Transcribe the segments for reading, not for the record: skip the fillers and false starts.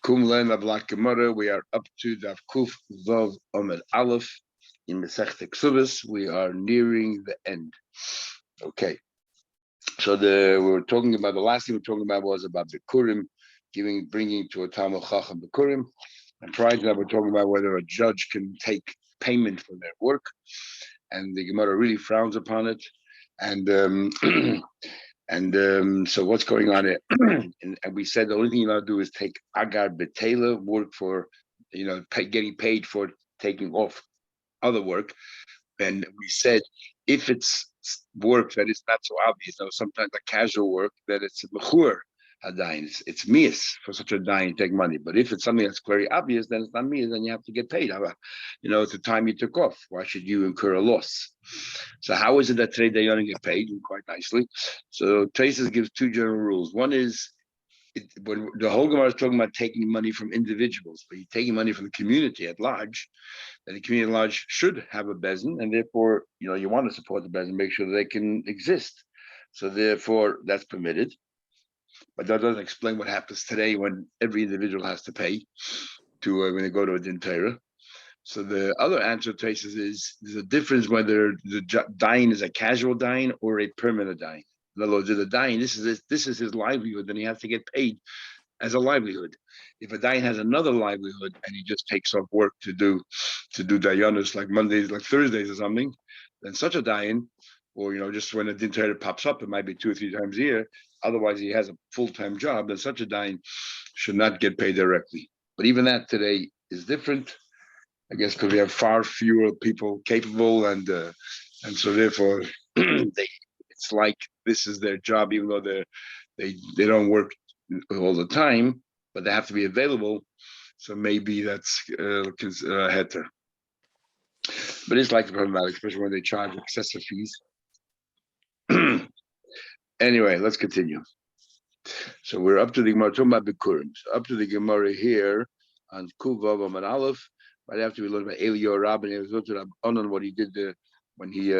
Kum Lein Black Gemara. We are up to Daf Kuf Vav Omer Aleph in Masechta Kesuvos. We are nearing the end. Okay. So we were talking about the last thing we were talking about was about the Kurim, bringing to a Talmud Chacham the Kurim, and prior to that we're talking about whether a judge can take payment for their work, and the Gemara really frowns upon it, and so what's going on here? and we said the only thing you're allowed to do is take agar betela, work for, getting paid for taking off other work. And we said if it's work that is not so obvious, sometimes a casual work, that it's a mechur hadayin, it's mias for such a dayan to take money. But if it's something that's very obvious, then it's not mias, then you have to get paid. It's the time you took off. Why should you incur a loss? So how is it that today they only get paid? Quite nicely. So Traces gives two general rules. One is when the whole Gemara is talking about taking money from individuals, but you're taking money from the community at large, then the community at large should have a bezin, and therefore, you want to support the bezin, make sure that they can exist. So therefore, that's permitted. But that doesn't explain what happens today when every individual has to pay to when they go to a din Torah. So the other answer, Traces, is there's a difference whether the dying is a casual dying or a permanent dying. In other words, the dying, this is his livelihood, then he has to get paid as a livelihood. If a dayan has another livelihood and he just takes off work to do dayanus like Mondays, like Thursdays or something, then such a dayan, or just when a din Torah pops up, it might be 2 or 3 times a year. Otherwise, he has a full-time job. Then such a dayan should not get paid directly. But even that today is different, I guess, because we have far fewer people capable, and so therefore it's like this is their job, even though they don't work all the time, but they have to be available. So maybe that's heter. But it's like problematic, especially when they charge excessive fees. Anyway, let's continue. So we're up to the Gemara talking about Bikurim. So up to the Gemara here on Kuvav and Aleph. Right after we learned about Eliyahu Rab and Eliyahu Rab, what he did when he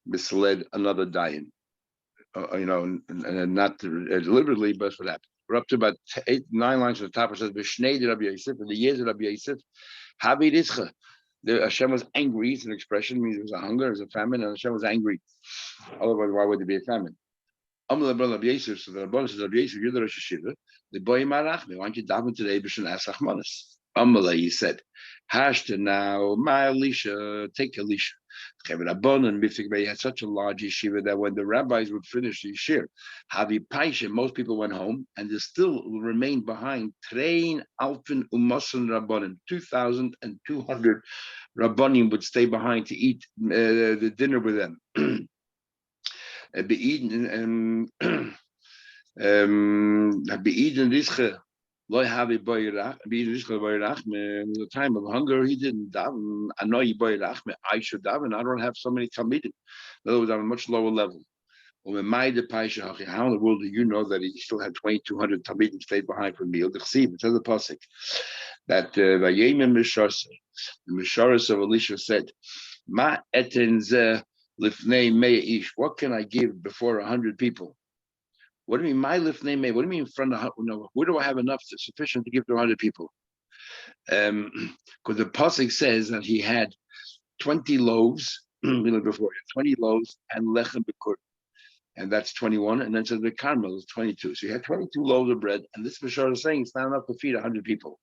misled another dayan. And not deliberately, but that's what happened. We're up to about 8-9 lines from the top. It says, "B'shnei Rabbi Yosef, in the years of Rabbi Yosef, Havi Rizcha." Hashem was angry. It's an expression, means there was a hunger, there was a famine, and Hashem was angry. Otherwise, why would there be a famine? Amar Rabbi Yosef, so the Rabbi says, Rabbi Yosef, you're the Rosh Hashiva. The boy Marachme, why don't you daven today? B'shen Asach Manas. Amalei, he said, Hashta now, my Elisha, take Elisha. He had such a large yeshiva that when the rabbis would finish the yeshir, Havi Paisha, most people went home, and there still remained behind Trein Alfin Umasan Rabbanim, 2,200 Rabbanim would stay behind to eat the dinner with them. The time of hunger, he didn't daven. I should daven. I don't have so many talmidim. In other words, on a much lower level. How in the world do you know that he still had 2,200 talmidim stayed behind for a meal? It says the pasuk that the Misharis of Elisha said, "Ma eten ze lifnei mei ish." What can I give before 100 people? What do you mean, my lifnei mei? What do you mean in front of, where do I have enough sufficient to give to 100 people? Because the pasuk says that he had 20 loaves, before 20 loaves and lechem bekur, and that's 21, and then says the carmel is 22. So you had 22 loaves of bread, and this Bashar is saying it's not enough to feed 100 people.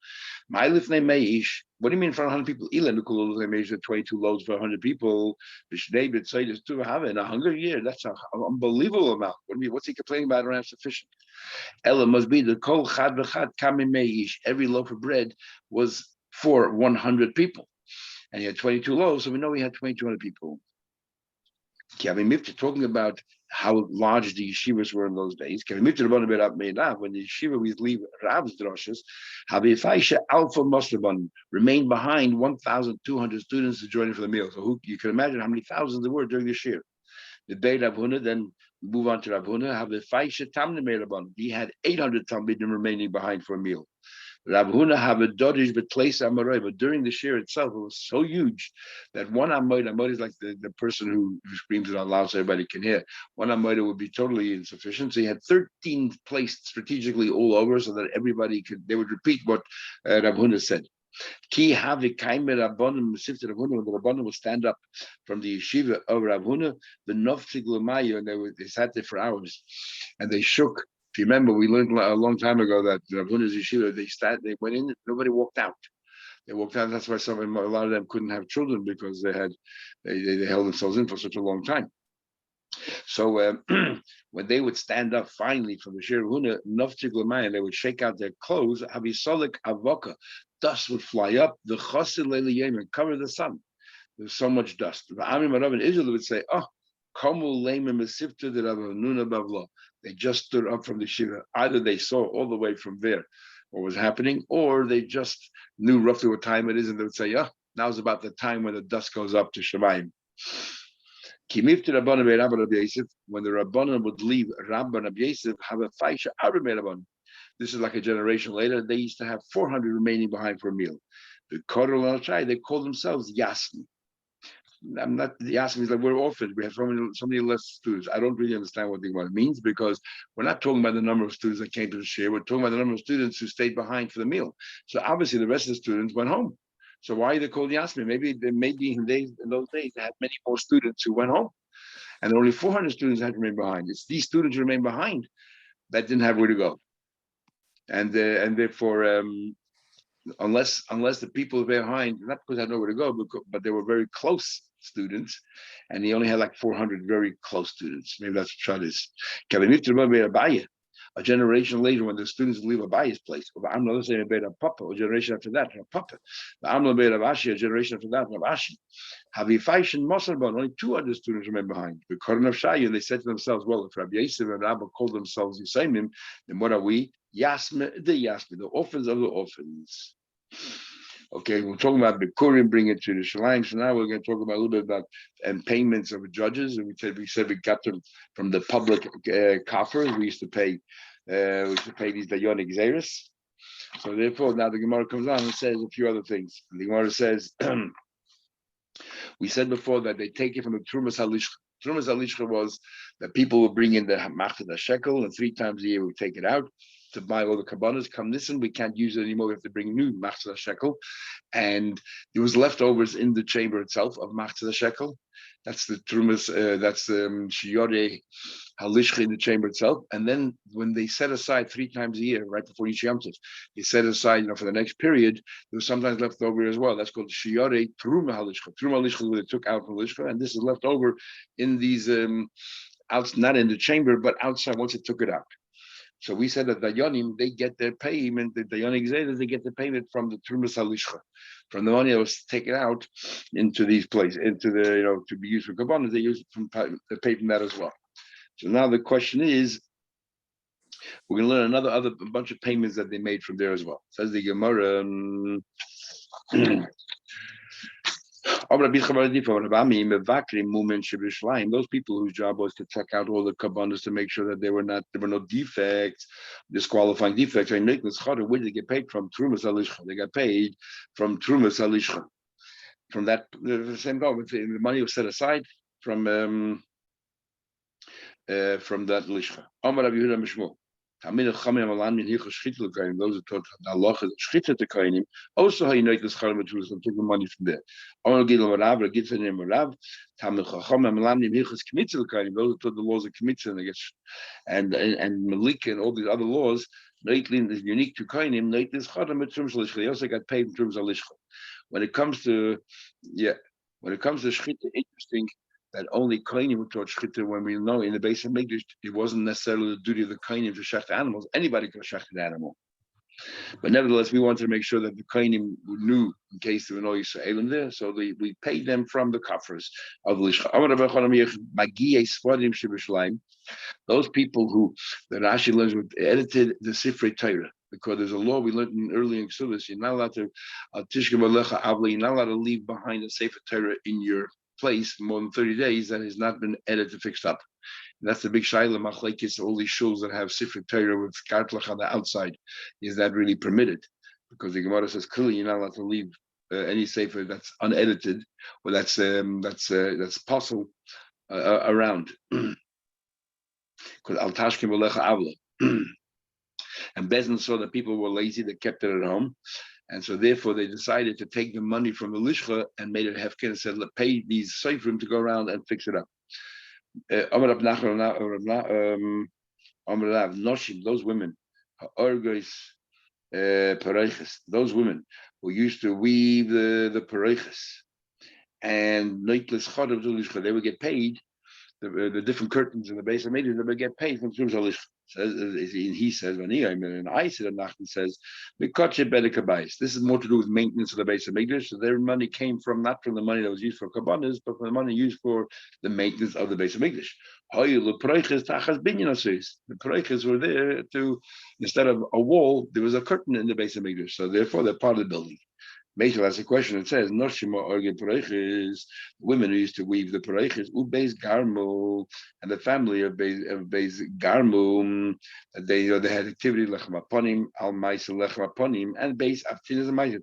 My lifnei meish. What do you mean in front of 100 people? Ilan ukulul measure 22 loaves for 100 people. Bishnei b'tzayis is to have in a hunger year. That's an unbelievable amount. What's he complaining about? I don't have sufficient. Ella must be the kol chad v'chad kamim meish. Every loaf of bread was for 100 people, and he had 22 loaves, so we know he had 2,200 people. Talking about how large the yeshivas were in those days. When the yeshiva we leave Rav's droshes, Havifaisha Alpha Musliman remained behind 1,200 students to join in for the meal. So you can imagine how many thousands there were during this year. The Beit Rav Huna, then move on to Rav Huna. Havifaisha Tamne Meraban. He had 800 Talmidim remaining behind for a meal. Rav Huna have a dodish betleis amoray, but during the shir itself, it was so huge that one amoid is like the person who screams it out loud so everybody can hear. One amoid would be totally insufficient. So he had 13 placed strategically all over so that everybody they would repeat what Rav Huna said. Ki havi kaimer rabbanim sifter Rav Huna, when the rabbanim would stand up from the yeshiva of Rav Huna, the noftig l'mayu, and they sat there for hours, and they shook. If you remember, we learned a long time ago that Rav Huna's yeshiva, they went in, nobody walked out. They walked out. That's why a lot of them couldn't have children because they held themselves in for such a long time. So when they would stand up finally from the Shir Huna, Noftig L'mayu, they would shake out their clothes. Havisolik avoka, dust would fly up. The Chosid Le'liyem and cover the sun. There's so much dust. The Amim Arav in Israel would say, "Oh, Komu Leimim Mesivta de Rav Nuna Bavlo." They just stood up from the shiva. Either they saw all the way from there what was happening, or they just knew roughly what time it is, and they would say, "Oh, now's about the time when the dust goes up to Shemayim." When the Rabbanan would leave Rabban Rabbi Yosef, have a faisha Rabban. This is like a generation later. They used to have 400 remaining behind for a meal. They call themselves Yasmi. I'm not Yasmi is like we're orphaned. We have so many less students. I don't really understand what it means because we're not talking about the number of students that came to the shir. We're talking about the number of students who stayed behind for the meal. So obviously the rest of the students went home. So why are they called Yasmi? Maybe in those days they had many more students who went home, and only 400 students had to remain behind. It's these students who remained behind that didn't have where to go, and therefore. Unless the people behind, not because I had nowhere to go, but they were very close students, and he only had like 400 very close students. Maybe that's what it is. A generation later, when the students leave Abaya's place, a generation after that, Papa. A generation after that, Ashi. Only 200 students remain behind. And they said to themselves, well, if Rabbi Yosef and Rabbi called themselves Yisayimim, then what are we? Yasme, the orphans of the orphans. Okay, we're talking about Bikurim, bring it to the Shalim. So now we're going to talk about a little bit about payments of judges. And we said we got them from the public coffers. We used to pay these Dayonic Xeris. So therefore, now the Gemara comes on and says a few other things. And the Gemara says, we said before that they take it from the Trumas Halishcha. Trumas Halishcha was that people would bring in the Machzah shekel, and 3 times a year we would take it out to buy all the kabbanas. Come listen, we can't use it anymore. We have to bring new Machzah shekel, and there was leftovers in the chamber itself of Machzah shekel. That's the Trumas. That's the Shiyore Halishcha in the chamber itself. And then when they set aside 3 times a year, right before each Yom Tov, they set aside, for the next period, there was sometimes left over as well. That's called Shiyore Truma Halishcha. Truma Halishcha, where they took out Halishcha, and this is left over in these not in the chamber, but outside once they took it out. So we said that Dayanim, they get their payment, the Dayanik Zaydas, they get the payment from the Trumas Halishcha, from the money that was taken out into these places, into the, to be used for Kabbalah, they use they pay from that as well. So now the question is, we're going to learn a bunch of payments that they made from there as well. Says the Gemara, those people whose job was to check out all the kabbanas to make sure that there were no defects, disqualifying defects. Where did they get paid from? Trumas Halishcha. They got paid from Trumas Halishcha. From that, the same government, the money was set aside from that Lishcha. Those who taught the halacha shchita to kainim also how you know the scharim and took the money from there. Those who taught the laws of kmitza and malik and all these other laws, is unique to kainim. They also got paid in terms of lishcha. When it comes to shchita, interesting that only Kohanim were taught shchita, when we know in the base of Mikdash, it wasn't necessarily the duty of the Kohanim to shecht animals. Anybody could shecht an animal. But nevertheless, we wanted to make sure that the Kohanim knew in case there were no Yisraelim there, so we paid them from the coffers of Lishcha. Those people who, the Rashi learns, edited the Sifrei Torah, because there's a law we learned early in Kesuvos, you're not allowed to you're not allowed to leave behind a Sefer Torah in your place more than 30 days that has not been edited, fixed up. And that's the big shaila machlekes. All these shuls that have sifrei Torah with kartlach on the outside, is that really permitted? because the Gemara says clearly you're not allowed to leave any sefer that's unedited or that's possible around. Because al tashkim v'lecha avla. And Bezin saw that people were lazy; they kept it at home, and so therefore they decided to take the money from the lishcha and made it hefker and said, "Let pay these seferim to go around and fix it up." Noshim, those women, those women who used to weave the pareiches and they would get paid the different curtains in the base of media that would get paid from Tzum Zalish. He says, and I said, and Nachman says, this is more to do with maintenance of the base of English. So their money came from not from the money that was used for kabbanas, but from the money used for the maintenance of the base of English. The parayches were there to, instead of a wall, there was a curtain in the base of English. So therefore, they're part of the building. Meshach has a question. It says, "Noshima orge pareiches." Women who used to weave the pareiches, ubeis garmu, and the family of beis garmu, they had activity lechem aponim, al ma'isa lechem aponim, and beis aftinas and ma'isa.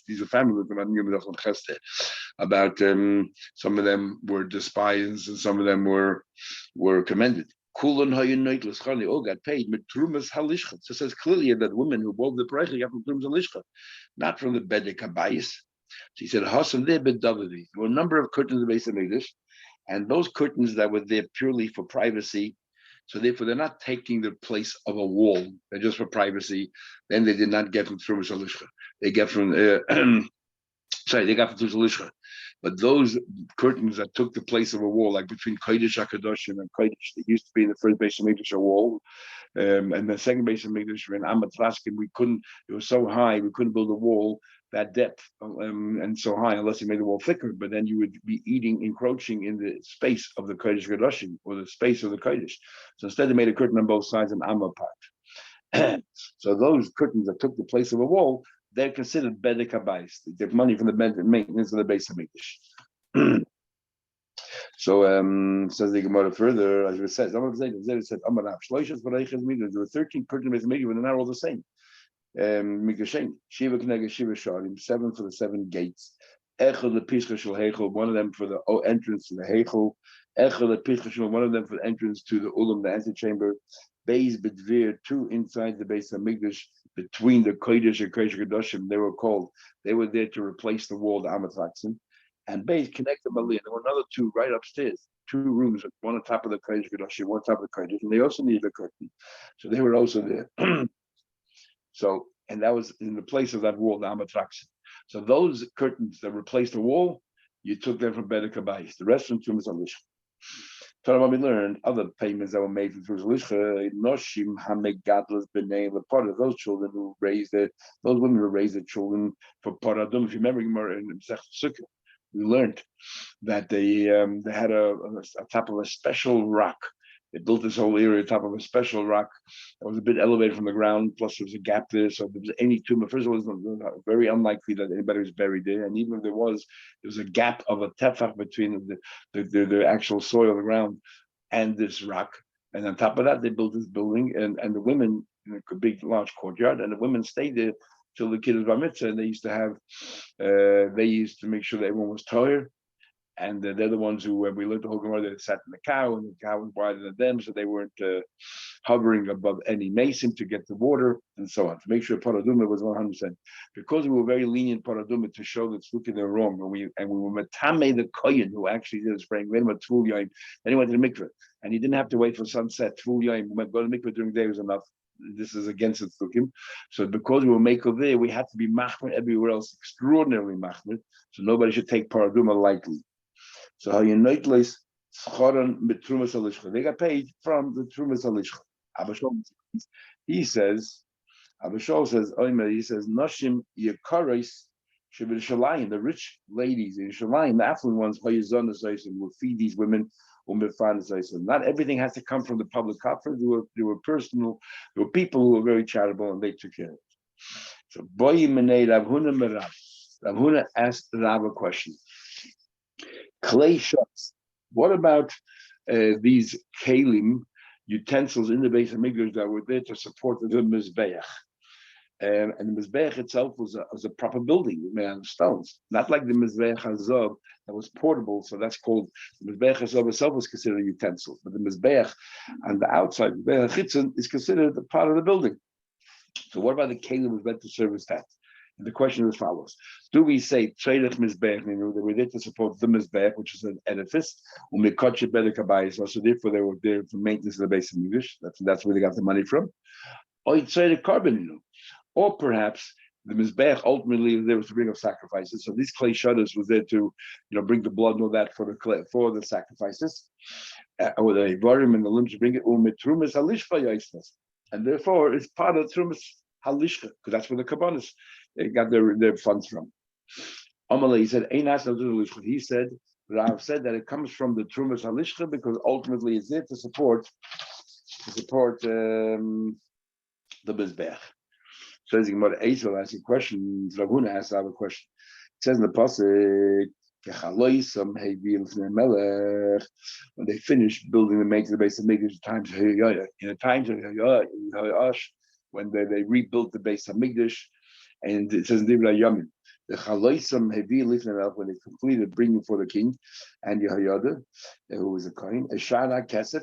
These are families about some of them were despised and some of them were commended. Kulon hayyinoitlis chani all got paid mit trumas halishcha. So it says clearly that women who wove the pareiches got from trumas halishcha, not from the bedek habayis. So he said hasam there bedavadi. There were a number of curtains in the base of English, and those curtains that were there purely for privacy. So therefore, they're not taking the place of a wall. They're just for privacy. Then they did not get from trumas halishcha. They get from they got from trumas halishcha. But those curtains that took the place of a wall, like between Kodesh HaKadoshim and Kodesh, they used to be in the first base of Mikdash a wall, and the second base of Mikdash in Amatraskim, it was so high, we couldn't build a wall that depth and so high unless you made the wall thicker, but then you would be encroaching in the space of the Kodesh HaKadoshim, or the space of the Kodesh. So instead they made a curtain on both sides, an Amma part. So those curtains that took the place of a wall, they're considered bedek habayis. They take money from the maintenance of the base of Mikdash. So says the Gemara further, as we said, there were 13 curtains base of Mikdash, but they're not all the same. Shiva Knega Shiva Sharim, 7 for the 7 gates. Echel the Pischa Shel Hechel, one of them for the entrance to the Hechel. Echel the Pischa Shel, one of them for the entrance to the Ulam, the antechamber. Beis Bedvir, 2 inside the base of Mikdash, between the Kodesh and Kodesh Kedoshim. They were there to replace the wall, the Amatraxim. And Beis connect the Malin. There were another 2 right upstairs, 2 rooms, one on top of the Kodesh Kedoshim, one on top of the Kodesh, and they also needed a curtain. So they were also there. So, and that was in the place of that wall, the Amatraxim. So those curtains that replaced the wall, you took them from Bedek Habayis. The rest from Tumas Alish. We learned other payments that were made from Tumas Noshim Hamegadlas B'nei, the part of those children who raised those women who raised their children for Paradum. If you remember in Masechet Sukkah, we learned that they had a top of a special rock. They built this whole area on top of a special rock that was a bit elevated from the ground, plus there was a gap there. So if there was any tumor, first of all, it was very unlikely that anybody was buried there. And even if there was a gap of a tefach between the actual soil, the ground, and this rock. And on top of that, they built this building, and the women, in a big, large courtyard, and the women stayed there till the kid was bar mitzvah. And they used to make sure that everyone was tired. And they're the ones who, when we learned the whole Gemara, they sat in the cow, and the cow was wider than them, so they weren't hovering above any mason to get the water, and so on, to make sure Paraduma was 100%. Because we were very lenient Paraduma to show that Tzlukin they're wrong, and we were Matame the Kohen, who actually did his praying, then he went to the mikveh, and he didn't have to wait for sunset. Tvul Yaim, go to the mikveh during the day was enough. This is against the Tzlukim. So because we were Mekel there, we had to be Machmer everywhere else, extraordinarily Machmer, so nobody should take Paraduma lightly. So how you noitless schoron mit trumas alishcha. They got paid from the trumas alishcha. He says, Noshim yekaris shebir shalayim. The rich ladies in Shalayim, the affluent ones, will feed these women. Not everything has to come from the public coffers. There were people who were very charitable, and they took care of it. So boy menei Rav Huna merav. Rav Huna asked Rav a question. Clay shots. What about these kalim, utensils in the base of Mikdash that were there to support the mizbeach? And the Mizbeach itself was a proper building made out of stones, not like the Mizbeach Hazov that was portable. So that's called, the Mizbeach Hazov itself was considered a utensil, but the Mizbeach on the outside, Mizbeach Chitzon, is considered a part of the building. So what about the Kalim was meant to service that? And the question is as follows: do we say Tzreidach Mizbeach, that we're there to support the Mizbeach, which is an edifice, Umikotche Bedek, so therefore they were there for maintenance of the base of English. That's where they got the money from. Or Tzreidach Carbon, or perhaps the Mizbeach ultimately there was to bring up sacrifices. So these clay shutters was there to, bring the blood and all that for the sacrifices, or the Ivarim and the limbs to bring it Trumas Halishcha, and therefore it's part of Trumas Halishcha because that's where the Kabbanis they got their funds from. Amalei, he said, he said, Rav said that it comes from the Trumas Halishcha because ultimately it's there to support the Mizbeach. Says Gemara Ezel asks a question. Ravuna asks a question. It says in the pasuk, when they finished building the making the base of Mikdash, in the times of Yoash, when they rebuilt the base of Mikdash, and it says in Divrei Yamin, the Chaloisam Hevi Lifnei when they completed bringing for the king and Yehoyada, who was a kohen, a Shana Kesef,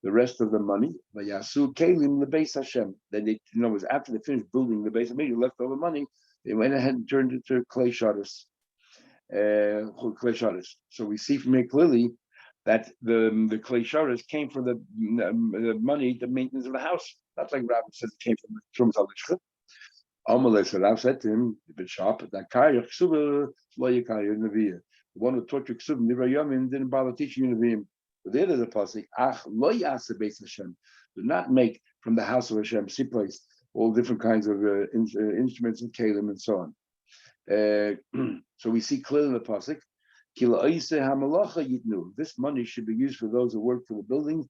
the rest of the money, Vayasu Kalim the base Hashem. Then they, it was after they finished building the base of Mikdash, leftover money, they went ahead and turned it to clay shutters. So we see from here clearly that the clay shutters came from the money, the maintenance of the house. Not like Rabbi says it came from the Trumas Halishcha. Amalei, so Rav said to him, a bit sharp, that Kayach Ksuba Loyakaya Neviah. The one who taught you Ksub Nivra Yamin didn't bother teaching you Nevi'im. But there is a pasuk, Ach Lo Yasa Beis Hashem. Do not make from the house of Hashem, Sipos, all different kinds of instruments and kalim and so on. So we see clearly in the pasuk, this money should be used for those who work for the building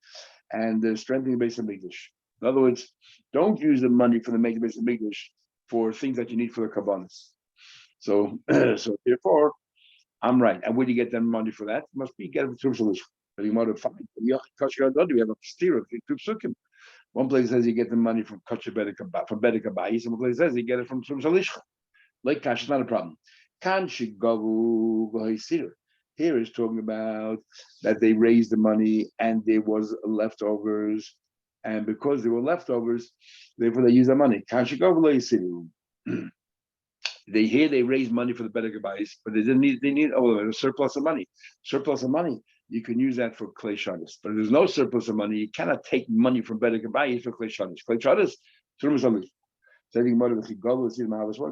and strengthening the base of Mikdash. In other words, don't use the money for the making base of Mikdash for things that you need for the kabbanis. So, so therefore, I'm right. And where do you get that money for that? It must be get it from Solution. But you might have found we have a steer of Psukim. One place says you get the money from Kosher Bedekabai, some place says you get it from Salishcha. Like cash is not a problem. Kan Shigavu Vahisir. Here is talking about that they raised the money and there was leftovers, and because there were leftovers, therefore they use the money. Kan Shigavu Vahisir. They raised money for the Bedekabais, but they need a surplus of money. Surplus of money, you can use that for clay shutters. But if there's no surplus of money, you cannot take money from Bedekabais for clay shutters. Clay shutters, Trumas Halishcha. What are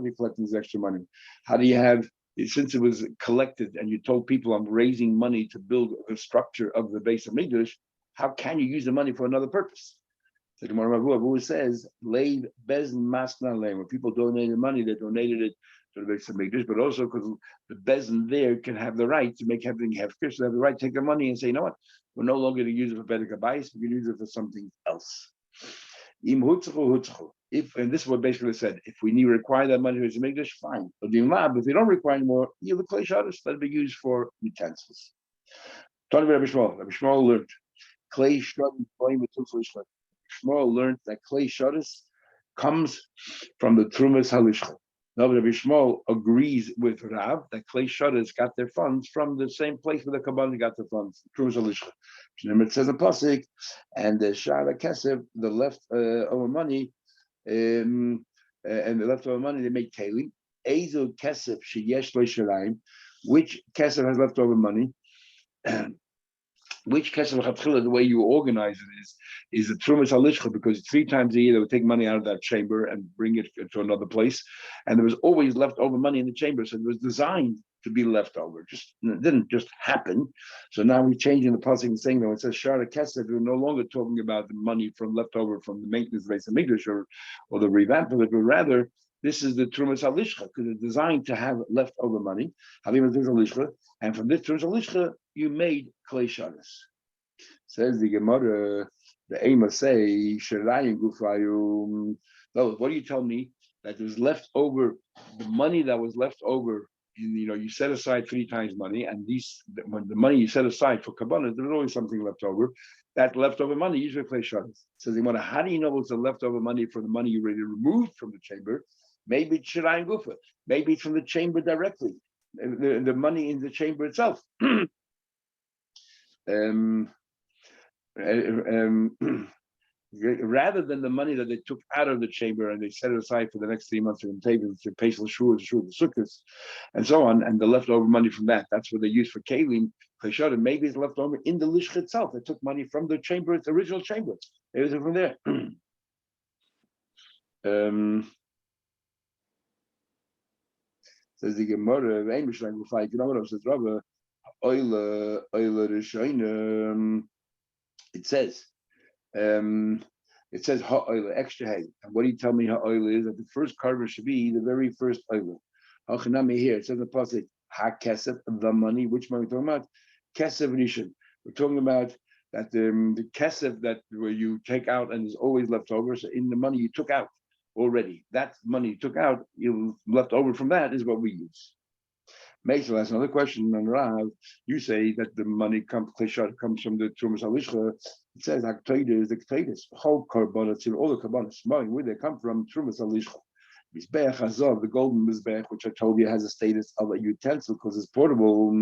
you collecting this extra money? How do you have, since it was collected and you told people I'm raising money to build the structure of the base of Mikdash, how can you use the money for another purpose? So the Gemara says, "Leiv bezn masna leim." When people donated money, they donated it to the base of Mikdash, but also because the bezn there can have the right to make everything have fish. They have the right to take the money and say, "You know what? We're no longer going to use it for Bedekabais. We can use it for something else." If, and this is what basically said, if we need to require that money to make this, fine. But if we don't require anymore, the clay shutters, let it be used for utensils. Talking about Rabbi Shmuel learned clay shutters. Shmuel learned that clay shutters comes from the Trumas Halishcha. Now, Rabbi Shmuel agrees with Rav that clay shutters got their funds from the same place where the Kabbalah got their funds, Trumas Halishcha. It says in Pasuk, and the Shara Kesef, the leftover money, and the leftover money they make kelim. Ezel Kesef sheyesh lo shiraim, which Kesef has leftover money. Which Kesef Chatchila, the way you organize it is the Trumas Halishcha, because 3 times a year they would take money out of that chamber and bring it to another place, and there was always leftover money in the chamber, so it was designed to be leftover. It didn't just happen. So now we're changing the pasuk and saying, though it says Shara Kesef, we're no longer talking about the money from leftover from the maintenance base of Mikdash or the revamp of it, but rather this is the Trumas Halishcha, because it's designed to have leftover money. And from this Trumas Halishcha, you made clay shutters. Says the Gemara, the Ema say, Shirayim Gufayum. No, what do you tell me? That there's left over, the money that was left over you set aside 3 times money, and when the money you set aside for kabbalah, there's always something left over. That leftover money usually plays shabbos. So they want to, how do you know it's the leftover money for the money you already removed from the chamber? Maybe it's shirayim gufa. Maybe it's from the chamber directly, the money in the chamber itself. Rather than the money that they took out of the chamber and they set it aside for the next 3 months in tables to pay for the sukkahs, and so on, and the leftover money from that's what they use for kalim. Maybe it's left over in the lishcha itself. They took money from the chamber, its original chamber. Maybe it's from there. Says the Gemara, says Rabba, it says ha'oila, extra hay. And what do you tell me ha'oila is? That the first carbon should be the very first oila. Ha'chanami here, it says in the pasuk, ha'kesef, the money. Which money we're talking about? Kesef nishan. We're talking about that the kesef that where you take out and is always left over. So in the money you took out already, that money you took out, you left over from that is what we use. Meisel has another question on Rav. You say that the money comes from the Trumas Alishcha. It says Aktoides, the Ktoides, whole karbonas, all the karbonas, where they come from, Trumas Alishcha. Mizbeach Hazav, the golden Mizbeach, which I told you has a status of a utensil because it's portable,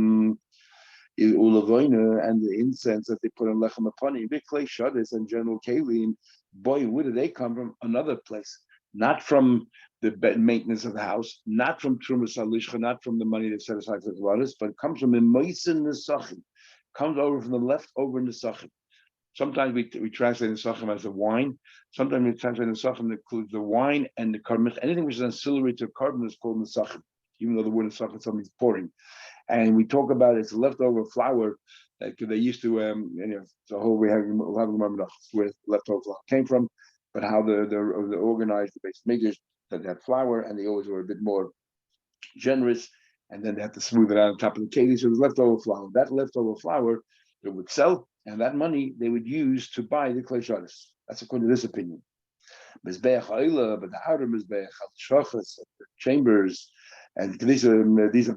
is Ulavoina, and the incense that they put on Lechem Apani, big clay Shadis and General Kalim. Boy, where do they come from? Another place. Not from the maintenance of the house, not from Trumas Alishcha, not from the money they set aside for the waters, but it comes from the Moisen Nesachim, comes over from the leftover Nesachim. Sometimes we translate Nesachim as the wine. Sometimes we translate Nesachim that includes the wine and the carbon. Anything which is ancillary to carbon is called Nesachim, even though the word Nesachim something's pouring. And we talk about it's leftover flour that they used to, the whole we'll have where leftover flour came from. But how they organized the base makers that had flour, and they always were a bit more generous, and then they had to smooth it out on top of the cake. So it was leftover flour. That leftover flour they would sell, and that money they would use to buy the klei shados. That's according to this opinion. Mizbeach ha'ila, but the outer mizbeach, shachas, chambers, and these are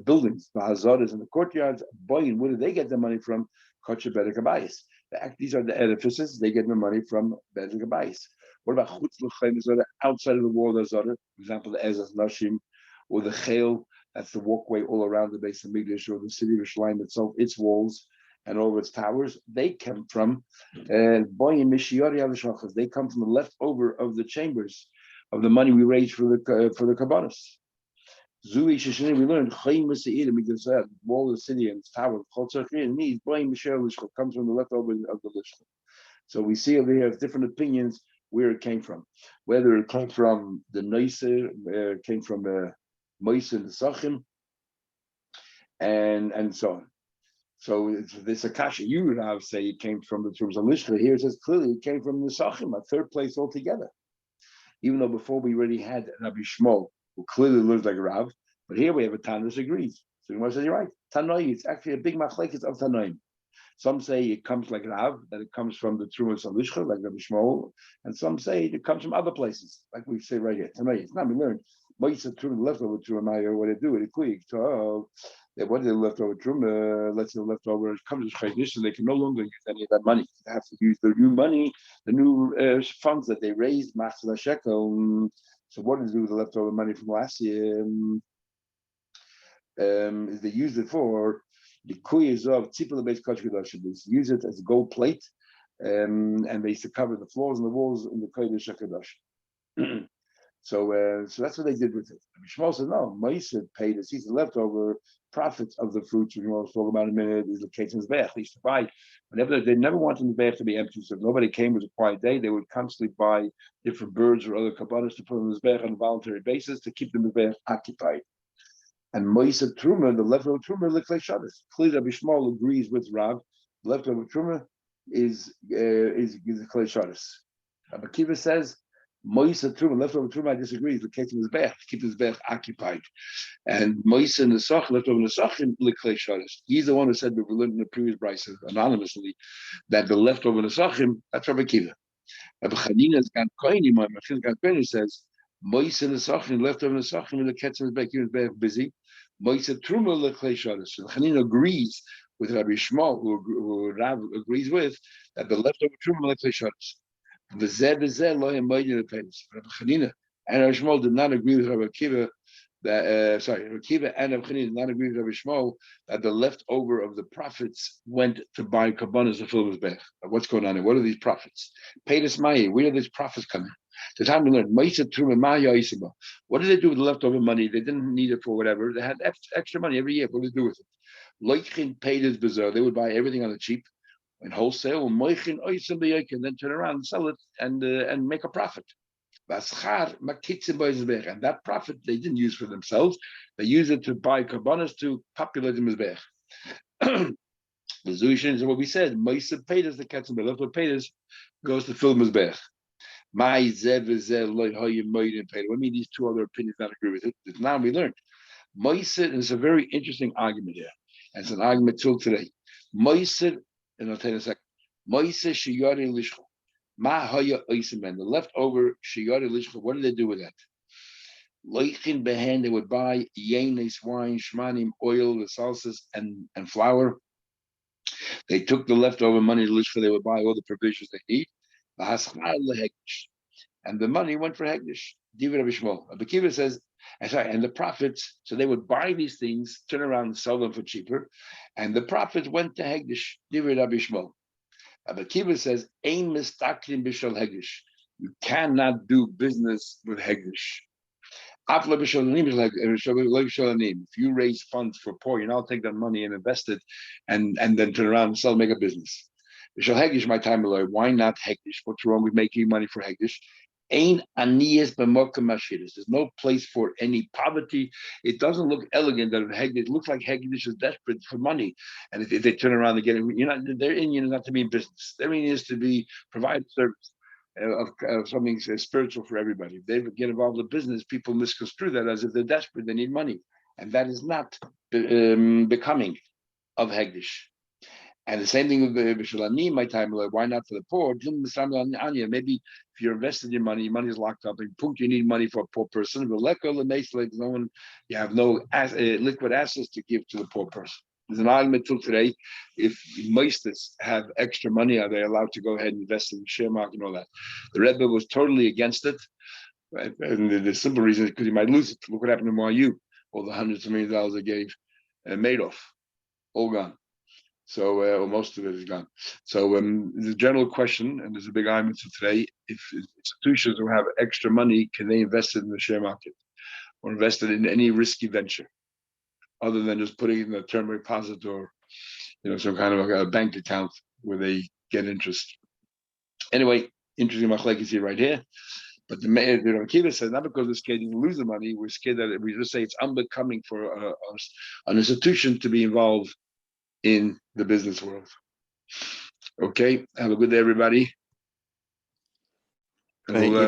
buildings, the hazaras and the courtyards. Boy, where do they get the money from? Kotche Bedek Abayis. These are the edifices. They get the money from Bedek Abayis. What about chutz l'chaim zara, outside of the wall? There's other, for example, the Ezas Nashim, or the Chel. That's the walkway all around the base of Migdash, or the city of Yerushalayim itself, its walls and all of its towers. They come from Boyim Mishiyari Avishachas. They come from the leftover of the chambers of the money we raised for the kabbalas. Zui Shishini, we learned Chaim Maseidim because the wall of the city and its tower. Needs Boyim Mishiyari comes from the leftover of the lishcha. So we see over here different opinions where it came from, whether it came from the Neisser, came from Moise and the Sachim, and so on. So this Akasha, you would have say it came from the Trumas Alishcha. Here it says clearly it came from the Sachim, a third place altogether. Even though before we already had Rabbi Shmuel, who clearly lives like Rav, but here we have a Tanna that agrees. So you must say you're right. Tanoi, it's actually a big machlekes of Tanoim. Some say it comes like Rav, that it comes from the Trumas Alishcha, like Rabbi Shmuel, and some say it comes from other places, like we say right here. Tanoi, it's not we learned. Moisa Truma leftover Truma, what they do with it quick. So what did they leftover Truma? Let's say leftover it comes to tradition, they can no longer use any of that money. They have to use the new money, the new funds that they raised, Master Shekel. So what did they do with the leftover money from last year? Is they use it for the kuyas of tzipul based kodesh. They use it as a gold plate, and they used to cover the floors and the walls in the kodesh hakadosh. So that's what they did with it. Shmuel said, no, Moshe paid us. He's the leftover profits of the fruits. We'll talk about in a minute. These locations Bech. They used to buy whenever they never wanted the Bech to be empty. So if nobody came, it was a quiet day. They would constantly buy different birds or other kabbalas to put on the Bech on a voluntary basis to keep the Bech occupied. And Moshe Truma, the leftover Truma, looks like Shabbos. Clearly, Rabbi Shmuel agrees with Rav. The leftover Truma is the Klei Shabbos. Rabbi Kiva says, Moise Truma, leftover Truma, I disagree. The case of his Bech, keep his Bech occupied. And Moise and the Sach, leftover Nesachim, L'klei Shabbos. He's the one who said, we learned in the previous brisa anonymously, that the leftover Nesachim, that's Rabbi Kiva. Rabbi Chanina's Gan Koini, my Machin Gan Koini says, Moise and the Sachin left over the Sachin and the Ketzim back. He was busy. Moise Truma lechlei shadas. So Chanina agrees with Rabbi Shmuel, who Rav agrees with, that the leftover Truma lechlei shadas. The Zeh lo yemaydi lepenis. Rabbi Chanina and Rabbi Shmuel did not agree with Rabbi Akiva that Rabbi Akiva and Rabbi Chanina did not agree with Rabbi Shmuel that the leftover of the profits went to buy kabbanas to fill his bech. What's going on here? What are these profits? Peitus Mayi, where are these profits coming? The time we learned, what did they do with the leftover money? They didn't need it for whatever. They had extra money every year. What did they do with it? Loichin paid his bazaar. They would buy everything on the cheap in wholesale, and then turn around and sell it and make a profit. And that profit they didn't use for themselves. They used it to buy carbonas to populate the mizbech. The Zushin is what we said. Moisa paid us the ketzim, the leftover paid us goes to fill mizbech. What I mean, these two other opinions not agree with it. Now we learned. Moisid is a very interesting argument here. And it's an argument till today. Moisid, and I'll tell you in a second. Moisid shiyari lishcho. Ma haya oisimen. The leftover shiyari lishcho, what did they do with that? Loichin behen, they would buy yenes, wine, shmanim, oil, the salsas, and flour. They took the leftover money to lishcho, they would buy all the provisions they need. And the money went for Hegdish. Divid Rabbi Shmuel. Rabbi Kiva says, and the profits, so they would buy these things, turn around and sell them for cheaper, and the profits went to Hegdish. Divid Rabbi Shmuel. Rabbi Kiva says, Ein mistaklim b'shal Hegdish. You cannot do business with Hegdish. If you raise funds for poor, you now take that money and invest it, and then turn around and sell, make a business. My time, why not Hegdish? What's wrong with making money for Hegdish? There's no place for any poverty. It doesn't look elegant that Hegdish. It looks like Hegdish is desperate for money, and if they turn around and get it, their Indian is not to be in business. Their Indian is to be provide service of something spiritual for everybody. If they get involved in business, people misconstrue that as if they're desperate, they need money, and that is not becoming of Hegdish. And the same thing with Bishulani, my time, why not for the poor? Maybe if you're invested in money, money is locked up. In Punk, you need money for a poor person. Like no one, you have no liquid assets to give to the poor person. There's an argument till today. If meisters have extra money, are they allowed to go ahead and invest in the share market and all that? The Rebbe was totally against it. Right? And the simple reason is because you might lose it. Look what happened to YU. All the hundreds of $millions they gave Madoff, all gone. So, or most of it is gone. So, the general question, and there's a big argument for today: if institutions who have extra money, can they invest it in the share market or invest it in any risky venture, other than just putting it in a term deposit or, some kind of a bank account where they get interest? Anyway, interesting machlekes here right here. But the Akiva says not because we're scared to lose the money, we're scared that we just say it's unbecoming for an institution to be involved in the business world. Okay, have a good day, everybody. Thank you.